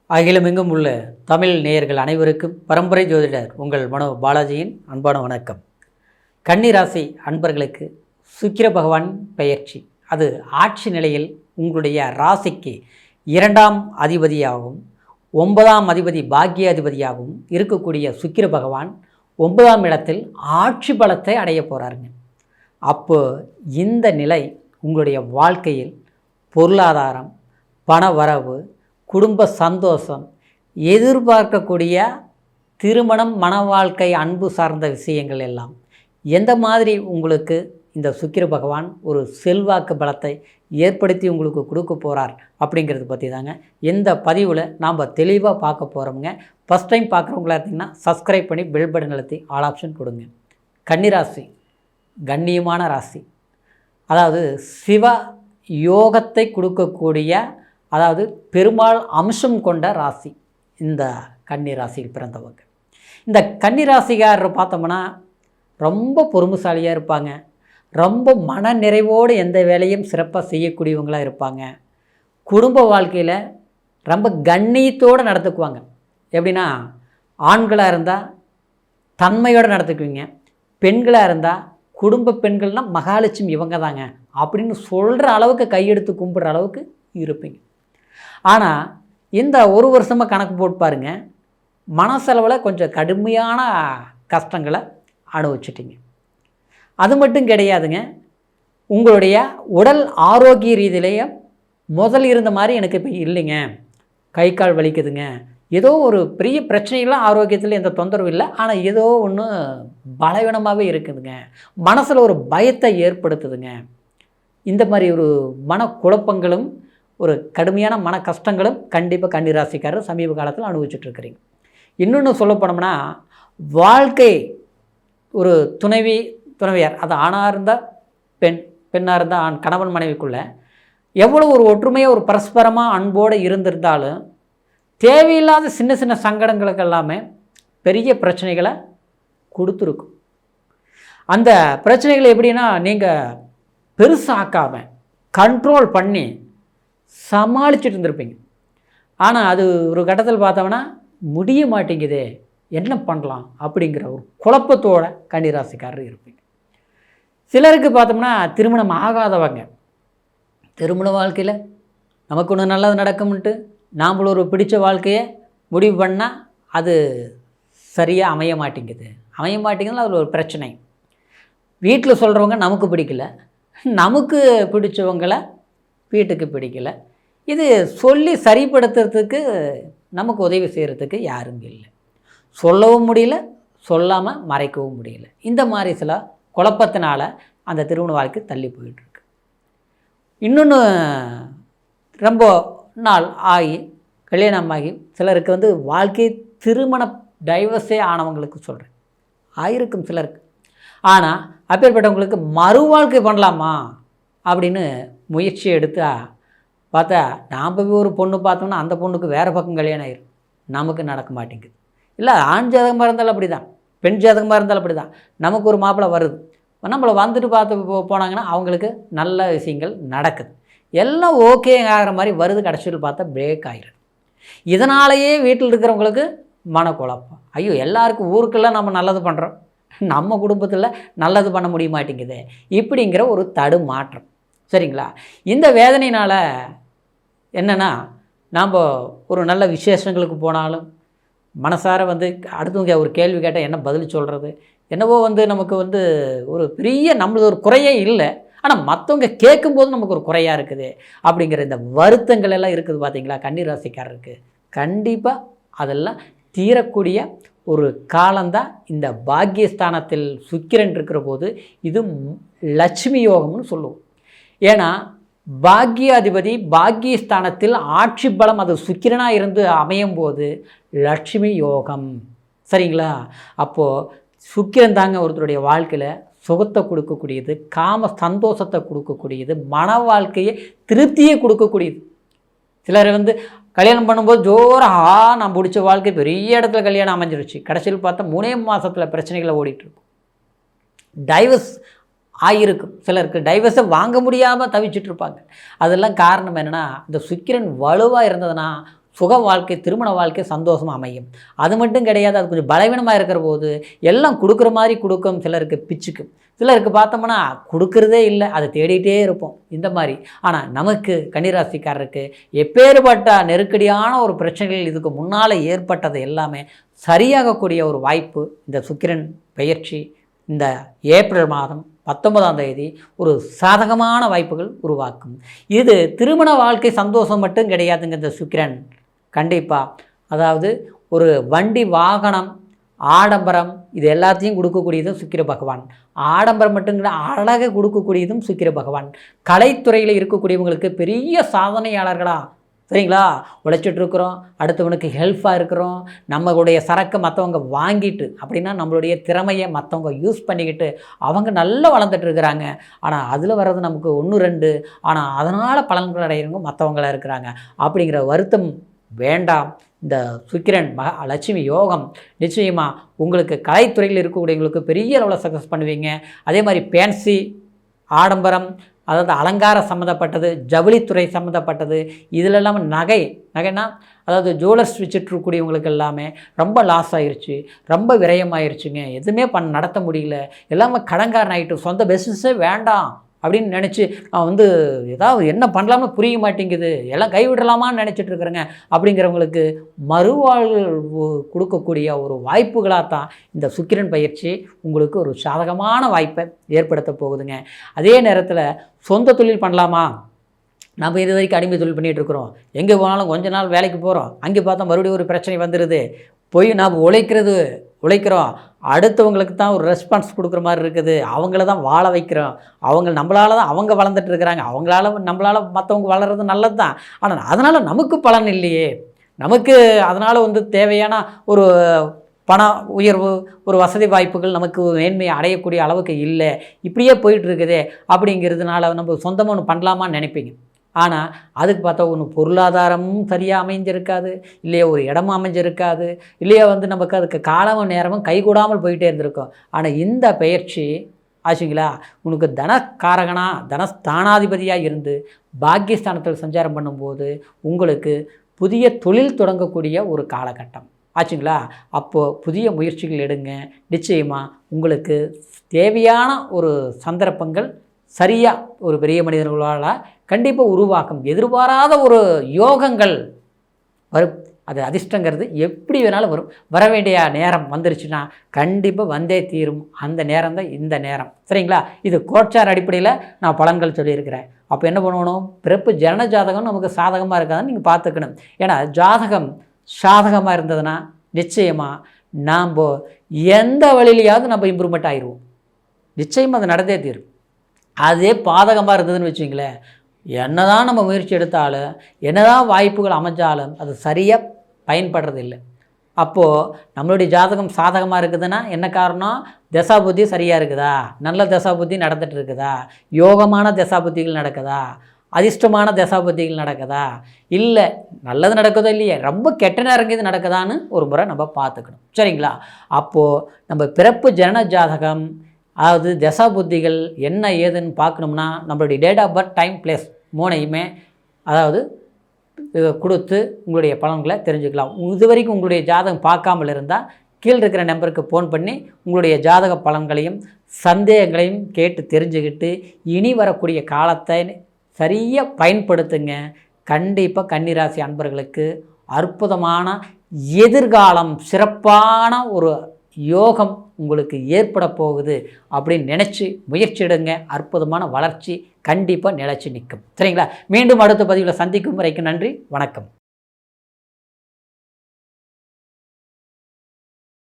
அகிலமெங்கும் உள்ள தமிழ் நேயர்கள் அனைவருக்கும் பரம்பரை ஜோதிடர் உங்கள் மனோ பாலாஜியின் அன்பான வணக்கம். கன்னிராசி அன்பர்களுக்கு சுக்கிர பகவான் பெயர்ச்சி, அது ஆட்சி நிலையில் உங்களுடைய ராசிக்கு 2ஆம் அதிபதியாகவும் 9ஆம் அதிபதி பாக்கிய அதிபதியாகவும் இருக்கக்கூடிய சுக்கிர பகவான் 9ஆம் இடத்தில் ஆட்சி பலத்தை அடைய போகிறாருங்க. அப்போ இந்த நிலை உங்களுடைய வாழ்க்கையில் பொருளாதாரம், பண வரவு, குடும்ப சந்தோஷம், எதிர்பார்க்கக்கூடிய திருமணம், மன வாழ்க்கை, அன்பு சார்ந்த விஷயங்கள் எல்லாம் எந்த மாதிரி உங்களுக்கு இந்த சுக்கிர பகவான் ஒரு செல்வாக்கு பலத்தை ஏற்படுத்தி உங்களுக்கு கொடுக்க போகிறார் அப்படிங்கிறது பற்றி தாங்க இந்த பதிவில் நாம் தெளிவாக பார்க்க போகிறோம்ங்க. ஃபஸ்ட் டைம் பார்க்குறவங்களா இருந்தீங்கன்னா சப்ஸ்கிரைப் பண்ணி பெல் பட்டன் அழுத்தி ஆல் ஆப்ஷன் கொடுங்க. கன்னிராசி கண்ணியமான ராசி, அதாவது சிவ யோகத்தை கொடுக்கக்கூடிய, அதாவது பெருமாள் அம்சம் கொண்ட ராசி இந்த கன்னி ராசியில் பிறந்தவங்க. இந்த கன்னி ராசிக்காரர் பார்த்தோம்னா ரொம்ப பொறுமைசாலியாக இருப்பாங்க. ரொம்ப மன நிறைவோடு எந்த வேலையும் சிறப்பாக செய்யக்கூடியவங்களாக இருப்பாங்க. குடும்ப வாழ்க்கையில் ரொம்ப கண்ணியத்தோடு நடத்துக்குவாங்க. எப்படின்னா, ஆண்களாக இருந்தால் தன்மையோடு நடத்துக்குவீங்க, பெண்களாக இருந்தால் குடும்ப பெண்கள்னால் மகாலட்சுமி இவங்க தாங்க அப்படின்னு சொல்கிற அளவுக்கு கையெடுத்து கும்பிட்ற அளவுக்கு இருப்பீங்க. ஆனால் இந்த ஒரு வருஷமாக கணக்கு போட்டு பாருங்கள், மனசளவில் கொஞ்சம் கடுமையான கஷ்டங்களை அனுபவிச்சிட்டிங்க. அது மட்டும் கிடையாதுங்க, உங்களுடைய உடல் ஆரோக்கிய ரீதியிலேயே முதல் இருந்த மாதிரி எனக்கு இப்போ இல்லைங்க, கை கால் வலிக்குதுங்க, ஏதோ ஒரு பெரிய பிரச்சனைகள்லாம் ஆரோக்கியத்தில் எந்த தொந்தரவும் இல்லை, ஆனால் ஏதோ ஒன்று பலவீனமாகவே இருக்குதுங்க, மனசில் ஒரு பயத்தை ஏற்படுத்துதுங்க. இந்த மாதிரி ஒரு மனக்குழப்பங்களும் ஒரு கடுமையான மன கஷ்டங்களும் கண்டிப்பாக கன்னிராசிக்காரர் சமீப காலத்தில் அனுபவிச்சுட்ருக்கிறீங்க. இன்னொன்று சொல்ல போனோம்னா, வாழ்க்கை ஒரு துணைவியார், அது ஆணாக இருந்தால் பெண்ணாக இருந்தால் ஆண், கணவன் மனைவிக்குள்ளே எவ்வளோ ஒரு ஒற்றுமையாக ஒரு பரஸ்பரமாக அன்போடு இருந்திருந்தாலும் தேவையில்லாத சின்ன சின்ன சங்கடங்களுக்கு எல்லாமே பெரிய பிரச்சனைகளை கொடுத்துருக்கும். அந்த பிரச்சனைகளை எப்படின்னா, நீங்கள் பெருசாக்காமல் கண்ட்ரோல் பண்ணி சமாளிச்சுட்டு இருந்திருப்பீங்க. ஆனால் அது ஒரு கட்டத்தில் பார்த்தோம்னா முடிய மாட்டேங்குதே, என்ன பண்ணலாம் அப்படிங்கிற ஒரு குழப்பத்தோட கன்னிராசிக்காரர் இருப்பீங்க. சிலருக்கு பார்த்தோம்னா திருமணம் ஆகாதவங்க, திருமண வாழ்க்கையில் நமக்கு ஒன்று நல்லது நடக்கும்ன்ட்டு நாம்ளும் ஒரு பிடிச்ச வாழ்க்கையை முடிவு பண்ணால் அது சரியாக அமைய மாட்டேங்குதுன்னா அதில் ஒரு பிரச்சனை. வீட்டில் சொல்கிறவங்க நமக்கு பிடிக்கல, நமக்கு பிடிச்சவங்களை வீட்டுக்கு பிடிக்கலை. இது சொல்லி சரிப்படுத்துறதுக்கு நமக்கு உதவி செய்கிறதுக்கு யாரும் இல்லை. சொல்லவும் முடியல, சொல்லாமல் மறைக்கவும் முடியல. இந்த மாதிரி சில குழப்பத்தினால அந்த திருமண வாழ்க்கை தள்ளி போயிட்டுருக்கு. இன்னொன்று, ரொம்ப நாள் ஆகி கல்யாணமாகி சிலருக்கு வாழ்க்கை திருமண டைவர்ஸே ஆனவங்களுக்கு சொல்கிறேன், ஆயிருக்கும் சிலருக்கு. ஆனால் அப்பேற்பட்டவங்களுக்கு மறு வாழ்க்கை பண்ணலாமா அப்படின்னு முயற்சி எடுத்தா பார்த்தா, நாம் போய் ஒரு பொண்ணு பார்த்தோம்னா அந்த பொண்ணுக்கு வேறு பக்கம் கல்யாணம் ஆயிரும், நமக்கு நடக்க மாட்டேங்குது. இல்லை, ஆண் ஜாதகமாக இருந்தாலும் அப்படி தான், பெண் ஜாதகமாக இருந்தாலும் அப்படி தான். நமக்கு ஒரு மாப்பிள்ளை வருது, நம்மளை வந்துட்டு பார்த்து போனாங்கன்னா அவங்களுக்கு நல்ல விஷயங்கள் நடக்குது, எல்லாம் ஓகே ஆகிற மாதிரி வருது. கடைசியில் பார்த்தா பிரேக் ஆகிடும். இதனாலேயே வீட்டில் இருக்கிறவங்களுக்கு மனக்குழப்பம். ஐயோ, எல்லாருக்கும் ஊருக்கெல்லாம் நம்ம நல்லது பண்ணுறோம், நம்ம குடும்பத்தில் நல்லது பண்ண முடிய மாட்டேங்குது இப்படிங்கிற ஒரு தடுமாற்றம். சரிங்களா? இந்த வேதனையினால் என்னென்னா, நாம் ஒரு நல்ல விசேஷங்களுக்கு போனாலும் மனசார அடுத்தவங்க ஒரு கேள்வி கேட்டால் என்ன பதில் சொல்கிறது, என்னவோ நமக்கு ஒரு பெரிய நம்மளது ஒரு குறையே இல்லை, ஆனால் மற்றவங்க கேட்கும்போது நமக்கு ஒரு குறையாக இருக்குது அப்படிங்கிற இந்த வருத்தங்கள் எல்லாம் இருக்குது. பார்த்தீங்களா? கன்னிராசிக்காரருக்கு கண்டிப்பாக அதெல்லாம் தீரக்கூடிய ஒரு காலம்தான் இந்த பாக்கியஸ்தானத்தில் சுக்கிரன் இருக்கிற போது இது லட்சுமி யோகம்னு சொல்லுவோம். ஏன்னா பாக்கியாதிபதி பாக்கியஸ்தானத்தில் ஆட்சி பலம் அது சுக்கிரனாக இருந்து அமையும் போது லட்சுமி யோகம். சரிங்களா? அப்போது சுக்கிரன் தாங்க ஒருத்தருடைய வாழ்க்கையில் சுகத்தை கொடுக்கக்கூடியது, காம சந்தோஷத்தை கொடுக்கக்கூடியது, மன வாழ்க்கையை திருப்தியை கொடுக்கக்கூடியது. சிலர் கல்யாணம் பண்ணும்போது ஜோராக நான் பிடிச்ச வாழ்க்கை பெரிய இடத்துல கல்யாணம் அமைஞ்சிருச்சு, கடைசியில் பார்த்தா 3 மாதத்தில் பிரச்சனைகளை ஓடிட்டுருக்கும். டைவர்ஸ் ஆகியிருக்கும். சிலருக்கு டைவர்ஸை வாங்க முடியாமல் தவிச்சிட்ருப்பாங்க. அதெல்லாம் காரணம் என்னென்னா, இந்த சுக்கிரன் வலுவாக இருந்ததுன்னா சுக வாழ்க்கை, திருமண வாழ்க்கை சந்தோஷமாக அமையும். அது மட்டும் கிடையாது, அது கொஞ்சம் பலவீனமாக இருக்கிற போது எல்லாம் கொடுக்குற மாதிரி கொடுக்கும். சிலருக்கு பிச்சுக்கும், சிலருக்கு பார்த்தோம்னா கொடுக்குறதே இல்லை, அதை தேடிகிட்டே இருப்போம் இந்த மாதிரி. ஆனால் நமக்கு கன்னிராசிக்காரருக்கு எப்பேற்பட்ட நெருக்கடியான ஒரு பிரச்சனைகள் இதுக்கு முன்னால் ஏற்பட்டது எல்லாமே சரியாகக்கூடிய ஒரு வாய்ப்பு இந்த சுக்கிரன் பெயர்ச்சி இந்த ஏப்ரல் மாதம் 19ஆம் தேதி ஒரு சாதகமான வாய்ப்புகள் உருவாக்கும். இது திருமண வாழ்க்கை சந்தோஷம் மட்டும் கிடையாதுங்க. இந்த சுக்கிரன் கண்டிப்பாக, அதாவது ஒரு வண்டி வாகனம் ஆடம்பரம் இது எல்லாத்தையும் கொடுக்கக்கூடியதும் சுக்கிர பகவான். ஆடம்பரம் மட்டும் அழகை கொடுக்கக்கூடியதும் சுக்கிர பகவான். கலைத்துறையில் இருக்கக்கூடியவங்களுக்கு பெரிய சாதனையாளர்களாக, சரிங்களா, உழைச்சிட்ருக்குறோம், அடுத்தவனுக்கு ஹெல்ப்பாக இருக்கிறோம், நம்மளுடைய சரக்கு மற்றவங்க வாங்கிட்டு அப்படின்னா நம்மளுடைய திறமையை மற்றவங்க யூஸ் பண்ணிக்கிட்டு அவங்க நல்லா வளர்ந்துட்டுருக்குறாங்க. ஆனால் அதில் வர்றது நமக்கு 1-2, ஆனால் அதனால் பலன்கள் அடைகிறவங்க மற்றவங்களாக இருக்கிறாங்க. அப்படிங்கிற வருத்தம் வேண்டாம். இந்த சுக்கிரன் லட்சுமி யோகம் நிச்சயமாக உங்களுக்கு கலைத்துறையில் இருக்கக்கூடியவங்களுக்கு பெரிய அளவில் சக்ஸஸ் பண்ணுவீங்க. அதே மாதிரி ஃபேன்சி ஆடம்பரம், அதாவது அலங்கார சம்மந்தப்பட்டது, ஜவுளித்துறை சம்மந்தப்பட்டது, இதில் இல்லாமல் நகைன்னா அதாவது ஜுவல்லர்ஸ் வச்சுட்ருக்கூடியவங்களுக்கு எல்லாமே ரொம்ப லாஸ் ஆகிருச்சு, ரொம்ப விரயமாயிருச்சுங்க, எதுவுமே நடத்த முடியல, எல்லாமே கடன்காரன் ஆகிட்டு, சொந்த பிஸ்னஸே வேண்டாம் அப்படின்னு நினச்சி நான் ஏதாவது என்ன பண்ணலாம்னு புரிய மாட்டேங்குது, எல்லாம் கைவிடலாமான்னு நினச்சிட்டு இருக்கிறேங்க அப்படிங்கிறவங்களுக்கு மறுவாழ்வு கொடுக்கக்கூடிய ஒரு வாய்ப்புகளாக தான் இந்த சுக்கிரன் பயிற்சி உங்களுக்கு ஒரு சாதகமான வாய்ப்பை ஏற்படுத்த போகுதுங்க. அதே நேரத்தில் சொந்த தொழில் பண்ணலாமா? நம்ம இது வரைக்கும் அடிமை தொழில் பண்ணிகிட்ருக்குறோம், எங்கே போனாலும் கொஞ்ச நாள் வேலைக்கு போகிறோம், அங்கே பார்த்தா மறுபடியும் ஒரு பிரச்சனை வந்துடுது, போய் நாம் உழைக்கிறோம், அடுத்தவங்களுக்கு தான் ஒரு ரெஸ்பான்ஸ் கொடுக்குற மாதிரி இருக்குது, அவங்கள தான் வாழ வைக்கிறோம், நம்மளால தான் அவங்க வளர்ந்துட்டு இருக்கிறாங்க, நம்மளால் மற்றவங்க வளர்கிறது நல்லது தான், ஆனால் அதனால் நமக்கு பலன் இல்லையே, நமக்கு அதனால் தேவையான ஒரு பண உயர்வு, ஒரு வசதி வாய்ப்புகள் நமக்கு மேன்மையை அடையக்கூடிய அளவுக்கு இல்லை, இப்படியே போயிட்டுருக்குதே அப்படிங்கிறதுனால நம்ம சொந்தமாக ஒன்று பண்ணலாமான்னு நினைப்பீங்க. ஆனால் அதுக்கு பார்த்தா ஒன்று பொருளாதாரமும் சரியாக அமைஞ்சிருக்காது, இல்லையா ஒரு இடமும் அமைஞ்சிருக்காது, இல்லையா நமக்கு அதுக்கு காலமும் நேரமும் கைகூடாமல் போயிட்டே இருந்திருக்கும். ஆனால் இந்த பெயர்ச்சி ஆச்சுங்களா, உனக்கு தனஸ்தானாதிபதியாக இருந்து பாக்கியஸ்தானத்தில் சஞ்சாரம் பண்ணும்போது உங்களுக்கு புதிய தொழில் தொடங்கக்கூடிய ஒரு காலகட்டம் ஆச்சுங்களா. அப்போது புதிய முயற்சிகள் எடுங்க, நிச்சயமாக உங்களுக்கு தேவையான ஒரு சந்தர்ப்பங்கள் சரியாக ஒரு பெரிய மனிதர்களால் கண்டிப்பாக உருவாக்கும். எதிர்பாராத ஒரு யோகங்கள் வரும். அது அதிர்ஷ்டங்கிறது எப்படி வேணாலும் வரும். வர வேண்டிய நேரம் வந்துருச்சுன்னா கண்டிப்பாக வந்தே தீரும். அந்த நேரம் தான் இந்த நேரம், சரிங்களா. இது கோச்சார் அடிப்படையில் நான் பலன்கள் சொல்லியிருக்கிறேன். அப்போ என்ன பண்ணணும், பிறப்பு ஜனன ஜாதகம் நமக்கு சாதகமாக இருக்காதுன்னு நீங்கள் பார்த்துக்கணும். ஏன்னா ஜாதகம் சாதகமாக இருந்ததுன்னா நிச்சயமாக நாம் எந்த வழியிலையாவது நம்ம இம்ப்ரூவ்மெண்ட் ஆகிடுவோம். நிச்சயமாக அது நடந்தே தீரும். அதே பாதகமாக இருந்ததுன்னு வச்சுங்களேன், என்ன தான் நம்ம முயற்சி எடுத்தாலும், என்ன தான் வாய்ப்புகள் அமைஞ்சாலும் அது சரியாக பயன்படுறதில்லை. அப்போது நம்மளுடைய ஜாதகம் சாதகமாக இருக்குதுன்னா என்ன காரணம், தசாபுத்தி சரியாக இருக்குதா, நல்ல தசாபுத்தி நடந்துகிட்டு இருக்குதா, யோகமான தசாபுத்திகள் நடக்குதா, அதிர்ஷ்டமான தசாபுத்திகள் நடக்குதா, இல்லை நல்லது நடக்குதோ இல்லையே, ரொம்ப கெட்ட நேரம் இது நடக்குதான்னு ஒரு முறை நம்ம பார்த்துக்கணும், சரிங்களா. அப்போது நம்ம பிறப்பு ஜனன ஜாதகம், அதாவது தசா புத்திகள் என்ன ஏதுன்னு பார்க்கணும்னா நம்மளுடைய date of birth, time, place மூணையுமே அதாவது கொடுத்து உங்களுடைய பலன்களை தெரிஞ்சுக்கலாம். இது வரைக்கும் உங்களுடைய ஜாதகம் பார்க்காமல் இருந்தால் கீழே இருக்கிற நம்பருக்கு ஃபோன் பண்ணி உங்களுடைய ஜாதக பலன்களையும் சந்தேகங்களையும் கேட்டு தெரிஞ்சுக்கிட்டு இனி வரக்கூடிய காலத்தை சரியாக பயன்படுத்துங்க. கண்டிப்பாக கன்னிராசி அன்பர்களுக்கு அற்புதமான எதிர்காலம், சிறப்பான ஒரு யோகம் உங்களுக்கு ஏற்பட போகுது அப்படின்னு நினச்சி முயற்சி எடுங்க. அற்புதமான வளர்ச்சி கண்டிப்பாக நிலைச்சி நிற்கும், சரிங்களா. மீண்டும் அடுத்த பதிவில் சந்திக்கும் வரைக்கும் நன்றி, வணக்கம்.